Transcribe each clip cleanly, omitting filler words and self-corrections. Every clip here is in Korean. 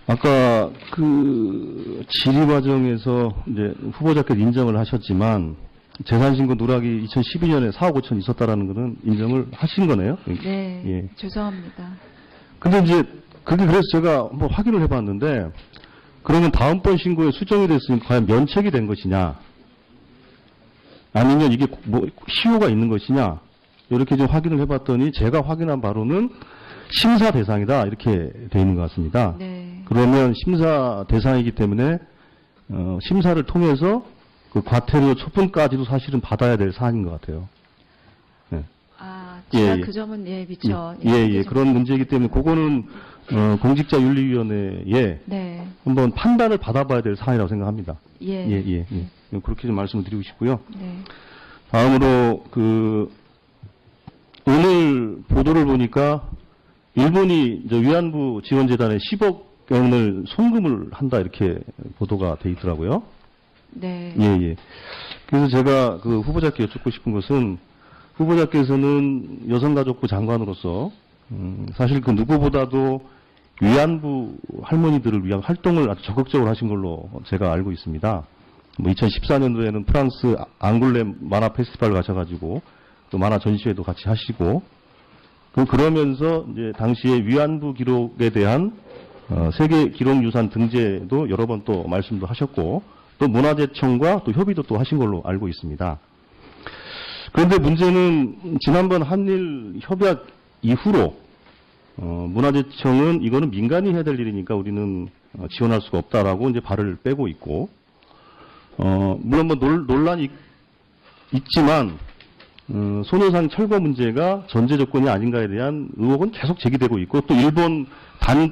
아까 그 질의 과정에서 이제 후보자께서 인정을 하셨지만 재산신고 누락이 2012년에 4억 5천 있었다라는 것은 인정을 하신 거네요? 네, 예. 죄송합니다. 근데 이제 그게 그래서 제가 한번 확인을 해봤는데 그러면 다음번 신고에 수정이 됐으니 과연 면책이 된 것이냐 아니면 이게 뭐 시효가 있는 것이냐 이렇게 좀 확인을 해봤더니 제가 확인한 바로는 심사 대상이다 이렇게 돼 있는 것 같습니다. 네. 그러면 심사 대상이기 때문에 심사를 통해서 그 과태료 처분까지도 사실은 받아야 될 사안인 것 같아요. 네. 아, 제가 예, 예. 그 점은 미처. 예. 그런 문제이기 때문에 그거는 공직자윤리위원회에 네. 한번 판단을 받아봐야 될 사안이라고 생각합니다. 예. 그렇게 좀 말씀을 드리고 싶고요. 네. 다음으로 오늘 보도를 보니까 일본이 이제 위안부 지원재단에 10억 원을 송금을 한다 이렇게 보도가 돼 있더라고요. 네. 예. 그래서 제가 그 후보자께 여쭙고 싶은 것은 후보자께서는 여성가족부 장관으로서 사실 그 누구보다도 위안부 할머니들을 위한 활동을 아주 적극적으로 하신 걸로 제가 알고 있습니다. 뭐 2014년도에는 프랑스 앙굴렘 만화 페스티벌 가셔가지고 또 만화 전시회도 같이 하시고 그러면서 이제 당시에 위안부 기록에 대한 세계 기록유산 등재도 여러 번 또 말씀도 하셨고 또 문화재청과 또 협의도 또 하신 걸로 알고 있습니다. 그런데 문제는 지난번 한일 협약 이후로 문화재청은 이거는 민간이 해야 될 일이니까 우리는 지원할 수가 없다라고 이제 발을 빼고 있고 물론 뭐 논란이 있지만 소녀상 철거 문제가 전제 조건이 아닌가에 대한 의혹은 계속 제기되고 있고 또 일본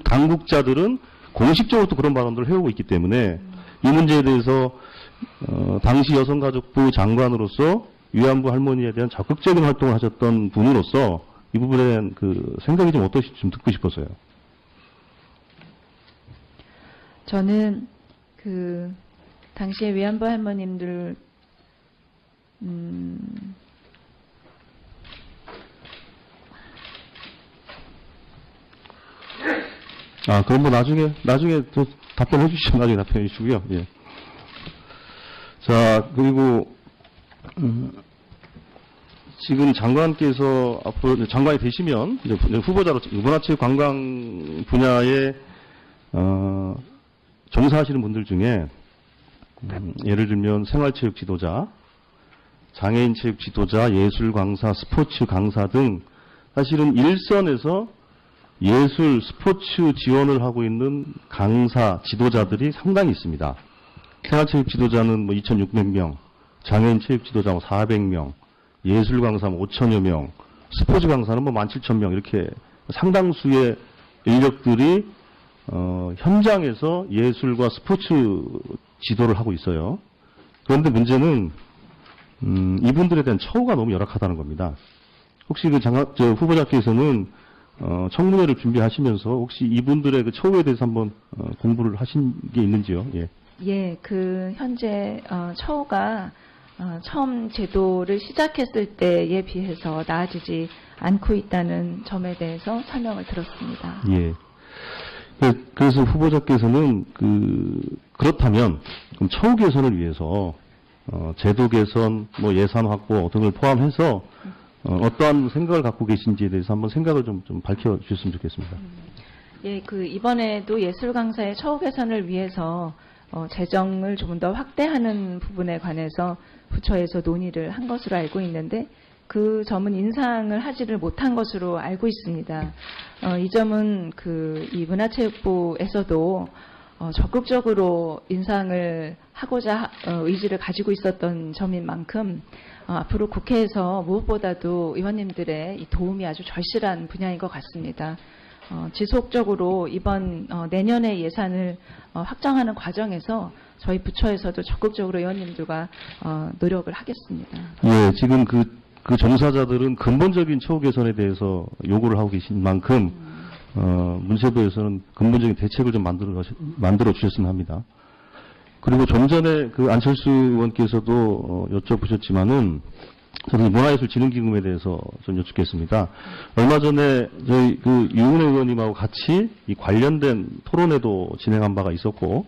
당국자들은 공식적으로 또 그런 발언들을 해오고 있기 때문에 이 문제에 대해서 당시 여성가족부 장관으로서 위안부 할머니에 대한 적극적인 활동을 하셨던 분으로서 이 부분에 대한 그 생각이 좀 어떠실지 좀 듣고 싶어서요. 저는 그 당시에 위안부 할머님들 그럼 뭐 나중에 또 답변해 주시죠. 나중에 답변해 주시고요. 예. 자, 그리고 지금 장관께서 앞으로 장관이 되시면 이제 후보자로 문화체육관광 분야에 종사하시는 분들 중에 예를 들면 생활체육 지도자, 장애인 체육 지도자, 예술 강사, 스포츠 강사 등 사실은 일선에서 예술, 스포츠 지원을 하고 있는 강사, 지도자들이 상당히 있습니다. 생활체육 지도자는 뭐 2,600명, 장애인 체육 지도자 뭐 400명, 예술 강사 뭐 5천여 명, 스포츠 강사는 뭐 17,000명 이렇게 상당수의 인력들이 현장에서 예술과 스포츠 지도를 하고 있어요. 그런데 문제는 이분들에 대한 처우가 너무 열악하다는 겁니다. 혹시 그 후보자께서는 청문회를 준비하시면서 혹시 이분들의 그 처우에 대해서 한번 공부를 하신 게 있는지요? 예. 예, 그 현재 처우가 처음 제도를 시작했을 때에 비해서 나아지지 않고 있다는 점에 대해서 설명을 들었습니다. 예. 그래서 후보자께서는 그렇다면 그럼 처우 개선을 위해서 제도 개선, 뭐 예산 확보 등을 포함해서 어떠한 생각을 갖고 계신지에 대해서 한번 생각을 좀 밝혀주셨으면 좋겠습니다. 예, 그 이번에도 예술 강사의 처우 개선을 위해서 재정을 조금 더 확대하는 부분에 관해서 부처에서 논의를 한 것으로 알고 있는데 그 점은 인상을 하지를 못한 것으로 알고 있습니다. 이 점은 이 문화체육부에서도 적극적으로 인상을 하고자 의지를 가지고 있었던 점인 만큼 앞으로 국회에서 무엇보다도 의원님들의 이 도움이 아주 절실한 분야인 것 같습니다. 지속적으로 이번 내년의 예산을 확정하는 과정에서 저희 부처에서도 적극적으로 의원님들과 노력을 하겠습니다. 예, 지금 그 종사자들은 근본적인 처우 개선에 대해서 요구를 하고 계신 만큼 문체부에서는 근본적인 대책을 좀 만들어 주셨으면 합니다. 그리고 좀 전에 그 안철수 의원께서도 여쭤보셨지만은 저는 문화예술진흥기금에 대해서 좀 여쭙겠습니다. 얼마 전에 저희 그 유은혜 의원님하고 같이 이 관련된 토론회도 진행한 바가 있었고,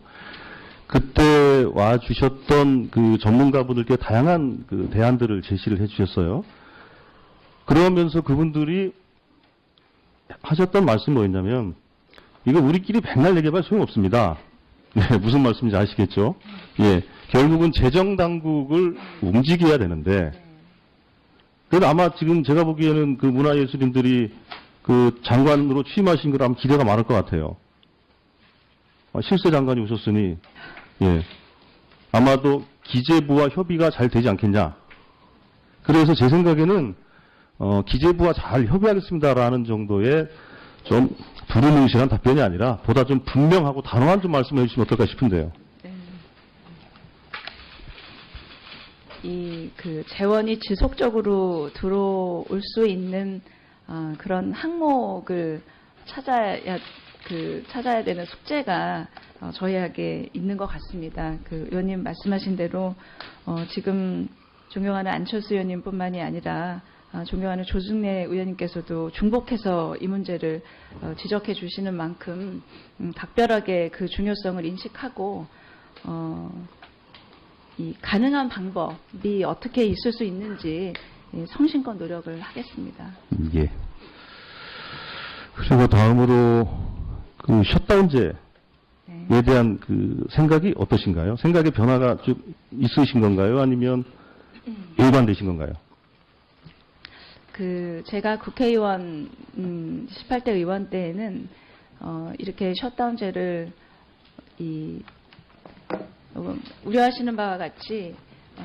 그때 와 주셨던 그 전문가분들께 다양한 그 대안들을 제시를 해 주셨어요. 그러면서 그분들이 하셨던 말씀이 뭐였냐면, 이거 우리끼리 백날 얘기해봐야 소용없습니다. 네, 무슨 말씀인지 아시겠죠? 예, 결국은 재정당국을 움직여야 되는데, 그래서 아마 지금 제가 보기에는 그 문화예술인들이 그 장관으로 취임하신 걸 아마 기대가 많을 것 같아요. 실세 장관이 오셨으니, 예, 아마도 기재부와 협의가 잘 되지 않겠냐. 그래서 제 생각에는, 기재부와 잘 협의하겠습니다라는 정도의 좀 두루뭉실한 답변이 아니라 보다 좀 분명하고 단호한 좀 말씀해 주시면 어떨까 싶은데요. 이 그 재원이 지속적으로 들어올 수 있는 그런 항목을 찾아야 되는 숙제가 저희에게 있는 것 같습니다. 그 의원님 말씀하신 대로 지금 존경하는 안철수 의원님뿐만이 아니라 존경하는 조승래 의원님께서도 중복해서 이 문제를 지적해 주시는 만큼 각별하게 그 중요성을 인식하고 이 가능한 방법이 어떻게 있을 수 있는지 성심껏 노력을 하겠습니다. 예. 그리고 다음으로 그 셧다운제에 대한 그 생각이 어떠신가요? 생각의 변화가 좀 있으신 건가요? 아니면 일관되신 건가요? 그 제가 국회의원 18대 의원 때에는 이렇게 셧다운제를 우려하시는 바와 같이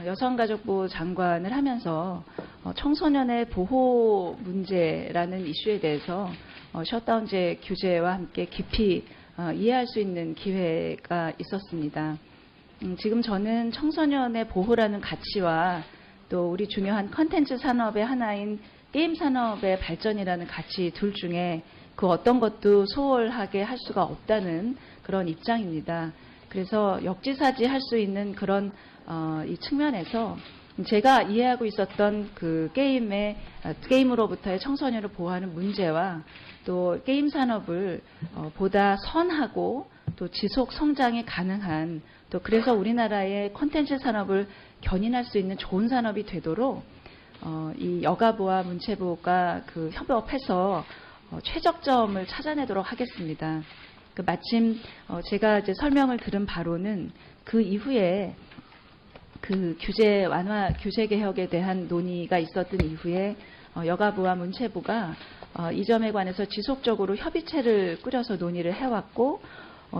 여성가족부 장관을 하면서 청소년의 보호 문제라는 이슈에 대해서 셧다운제 규제와 함께 깊이 이해할 수 있는 기회가 있었습니다. 지금 저는 청소년의 보호라는 가치와 또 우리 중요한 컨텐츠 산업의 하나인 게임 산업의 발전이라는 가치 둘 중에 그 어떤 것도 소홀하게 할 수가 없다는 그런 입장입니다. 그래서 역지사지 할 수 있는 그런 이 측면에서 제가 이해하고 있었던 그 게임으로부터의 청소년을 보호하는 문제와 또 게임 산업을 보다 선하고 또 지속 성장이 가능한 또 그래서 우리나라의 콘텐츠 산업을 견인할 수 있는 좋은 산업이 되도록 이 여가부와 문체부가 그 협업해서 최적점을 찾아내도록 하겠습니다. 그 마침 제가 이제 설명을 들은 바로는 그 이후에 그 규제 완화, 규제 개혁에 대한 논의가 있었던 이후에 여가부와 문체부가 이 점에 관해서 지속적으로 협의체를 꾸려서 논의를 해왔고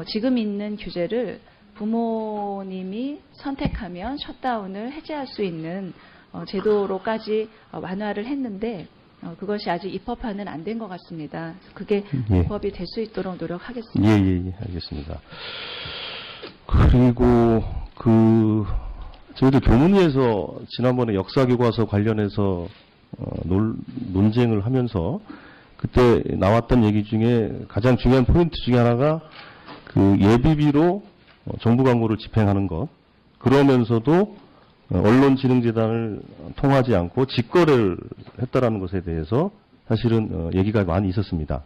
지금 있는 규제를 부모님이 선택하면 셧다운을 해제할 수 있는 제도로까지 완화를 했는데 그것이 아직 입법화는 안 된 것 같습니다. 그게 입법이 될 수 있도록 노력하겠습니다. 예, 알겠습니다. 그리고 저희들 교문위에서 지난번에 역사교과서 관련해서 논쟁을 하면서 그때 나왔던 얘기 중에 가장 중요한 포인트 중에 하나가 그 예비비로 정부 광고를 집행하는 것, 그러면서도 언론진흥재단을 통하지 않고 직거래를 했다라는 것에 대해서 사실은 얘기가 많이 있었습니다.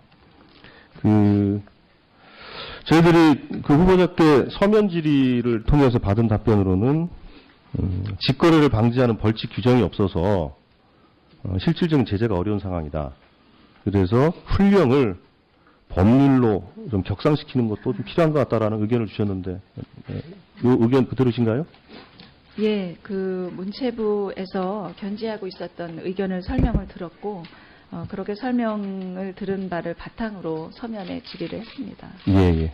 저희들이 그 후보자께 서면 질의를 통해서 받은 답변으로는 직거래를 방지하는 벌칙 규정이 없어서 실질적인 제재가 어려운 상황이다. 그래서 훈령을 법률로 좀 격상시키는 것도 좀 필요한 것 같다라는 의견을 주셨는데, 이 의견 그대로신가요? 예, 그 문체부에서 견지하고 있었던 의견을 설명을 들었고, 그렇게 설명을 들은 바를 바탕으로 서면에 질의를 했습니다. 예.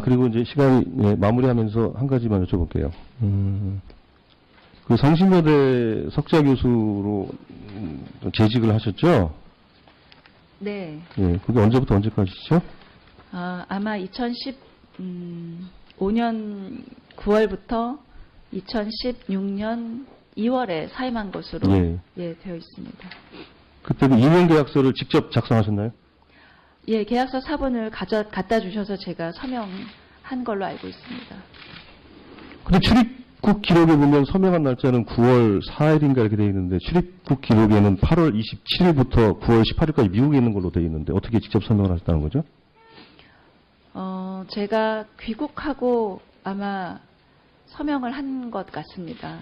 그리고 이제 시간이 마무리하면서 한 가지만 여쭤볼게요. 그 성신여대 석좌 교수로 재직을 하셨죠? 네. 예, 그게 언제부터 언제까지죠? 아마 2015년 9월부터 2016년 2월에 사임한 것으로 되어 있습니다. 그때는 임용 계약서를 직접 작성하셨나요? 예, 계약서 사본을 갖다 주셔서 제가 서명한 걸로 알고 있습니다. 근데 입국 기록에 보면 서명한 날짜는 9월 4일인가 이렇게 되어 있는데 출입국 기록에는 8월 27일부터 9월 18일까지 미국에 있는 걸로 되어 있는데 어떻게 직접 서명을 하셨다는 거죠? 제가 귀국하고 아마 서명을 한 것 같습니다.